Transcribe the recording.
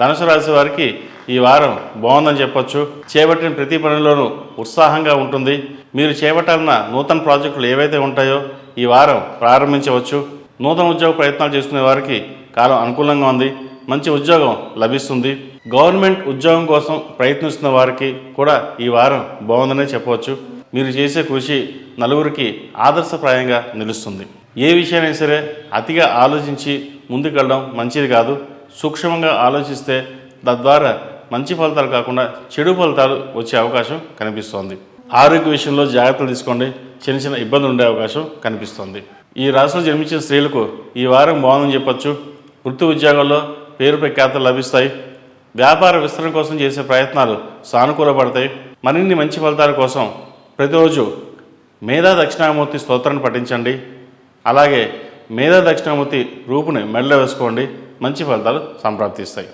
ధనుసు రాశి వారికి ఈ వారం బాగుందని చెప్పొచ్చు. చేపట్టిన ప్రతి పనిలోనూ ఉత్సాహంగా ఉంటుంది. మీరు చేపట్టాలన్న నూతన ప్రాజెక్టులు ఏవైతే ఉంటాయో ఈ వారం ప్రారంభించవచ్చు. నూతన ఉద్యోగ ప్రయత్నాలు చేసుకునే వారికి కాలం అనుకూలంగా ఉంది. మంచి ఉద్యోగం లభిస్తుంది. గవర్నమెంట్ ఉద్యోగం కోసం ప్రయత్నిస్తున్న వారికి కూడా ఈ వారం బాగుందనే చెప్పవచ్చు. మీరు చేసే కృషి నలుగురికి ఆదర్శప్రాయంగా నిలుస్తుంది. ఏ విషయమైనా సరే అతిగా ఆలోచించి ముందుకెళ్ళడం మంచిది కాదు. సూక్ష్మంగా ఆలోచిస్తే తద్వారా మంచి ఫలితాలు కాకుండా చెడు ఫలితాలు వచ్చే అవకాశం కనిపిస్తోంది. ఆరోగ్య విషయంలో జాగ్రత్తలు తీసుకోండి. చిన్న చిన్న ఇబ్బందులు ఉండే అవకాశం కనిపిస్తోంది. ఈ రాశిలో జన్మించిన స్త్రీలకు ఈ వారం బాగుందని చెప్పొచ్చు. వృత్తి ఉద్యోగాల్లో పేరు ప్రఖ్యాతలు లభిస్తాయి. వ్యాపార విస్తరణ కోసం చేసే ప్రయత్నాలు సానుకూలపడతాయి. మరిన్ని మంచి ఫలితాల కోసం ప్రతిరోజు మేధా దక్షిణామూర్తి స్తోత్రాన్ని పఠించండి. అలాగే మేధా దక్షిణామూర్తి రూపుని మెడలో వేసుకోండి. మంచి ఫలితాలు సంప్రాప్తిస్తాయి.